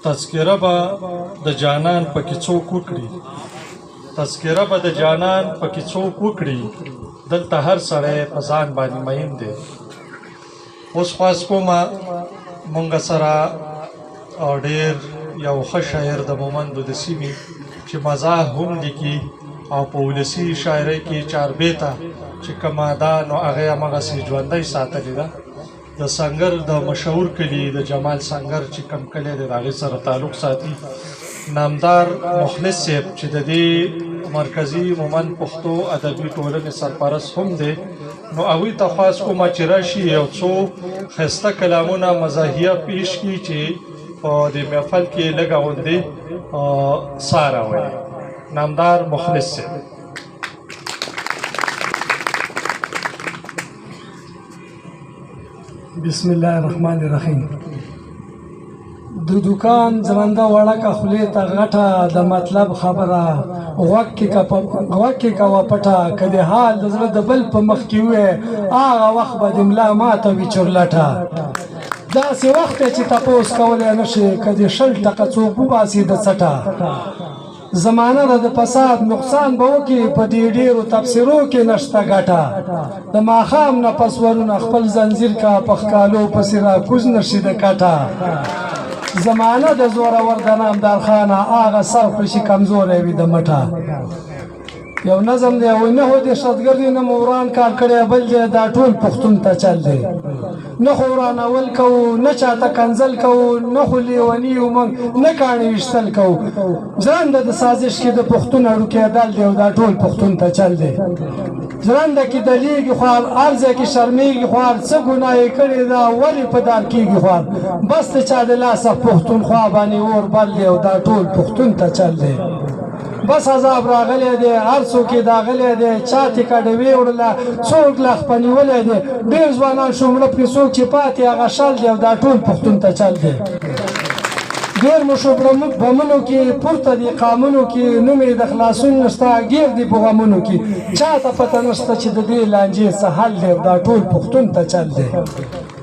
تذکره به د جانان پکې څوک وکړي، تذکره به د جانان پکې څوک وکړي، دلته هر سړی په ځان باندې مین دی. اوس خواست کومه مونږ سره ډېر یو ښه شاعر د مومندو د سیمې چې مزاح هم لیکي او په ولسي شاعرۍ کې چاربیته چې کومه ده نو هغه یې همغسې ژوندی ساتلې ده. د سنګر د مشهور کلي د جمال سنګر چې کوم کلی دی د هغې سره تعلق ساتي نامدار مخلص صاحب چې د دې مرکزي مومند پښتو ادبي ټولنې سرپرست هم دی. نو هغوی ته خواست کومه چې راشي یو څو ښایسته کلامونه مزاحیه پیش کړي چې په دې محفل کې لږه غوندې ساه راولي. نامدار مخلص صاحب. بسم الله الرحمن الرحیم. د دکان زمنده وړکه خولې ته غټه د مطلب خبره غوږ کې کوه پټه که د حال د زړه د بل په مخ کې وې هغه وخت به د ملا ماته وي چورلټه. داسې وخت دی چې تپوس کولی نه شي که د شل ټکه څوک وباسي د څټه. زمانه ده د فساد نقصان به وکړي په دې ډېرو تبصرو کې نشته ګټه. د ماښام نه پس ورونه خپل زنځیر کا په ښکالو پسې راکوز نه شي د کټه. زمانه د زورور د نامدار خانه هغه سر خوشي کمزوری وي د مټه. یو نظم دی وایي نه خو دهشتګرد نه مو وران کار کړی بل دی دا ټول پښتون ته چل دی. نه خو ورانول کوو نه چاته کنځل کوو نه خو لیوني یو موږ نه کاڼي ویشتل کوو. ژرنده د سازش کې د پښتون اړوکېدل دی او دا ټول پښتون ته چل دی. ژرنده کې دلیږي خوار هر ځای کې شرمېږي خوار څه ګناه یې کړې ده ولې په دار کېږي خوار. بس د چا د لاسه پښتونخوا باندې اور بل دی او دا ټول پښتون ته چل دی. بس عذاب راغلی دی هر څوک یې داغلی دی چا تکډوې وړله څوک لخ په نیولی دی. ډېر ځوانان شومړه پرې څوک چې پاتې هغه شل دی او دا ټول پښتون ته چل دی. ډېر مو شو بمونو کې پورته دي قامونو کې نوم یې د خلاصون نشته ګیر دي په غمونو کې چا ته پته نشته چې د دې لانجې څه حل دی دا ټول پښتون ته چل دی.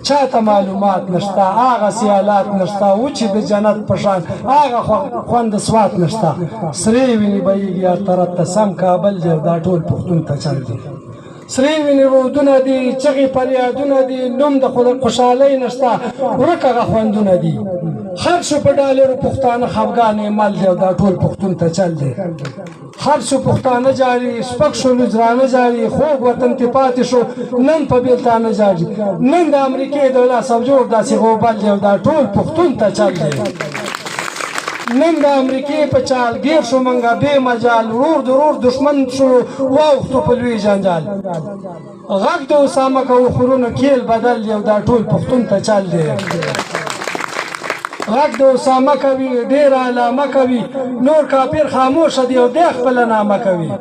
چا ته معلومات نشته هغه سیالات نشته و چې د جنت په شان هغه خوند سوات نشته. سرې وینې بهیږي هر طرف ته سم کابل دی دا ټول پښتون ته چل دی. سرې وینې رودونه دي چغې فریادونه دي نوم د خوشحالۍ نشته ورک هغه خوندونه دي. هر شو په ډالرو پښتانه خفګان مل دی او دا ټول پښتون ته چل دی. هر شو پښتانه جاري سپک شو لوزرانه جاري خوږ وطن کې پاتې شو نن په بېلتانه جاري. نن د امریکې د لاس او جوړ داسې غوبل دی او دا ټول پښتون ته چل دی. نن د امریکې په چال ګیر شو منګه بې مجال ورور د ورور دښمن شو واوښتو په لوی جنجال. غږ د اسامه کوو خورونو کیل بدل دی او دا ټول پښتون ته چل دی. غږ د اسامه کوي ډېر علامه کوي نور کافر خاموشه دی او دی خپله نامه کوي.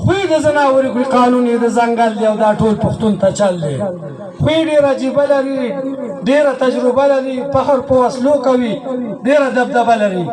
خوی د زناوري کړي قانون یې د ځنګل دی او دا ټول پښتون ته چل دی. خوی ډېر عجیبه لري ډېره تجربه لري فخر په وسلو کوي ډېره دبدبه لري.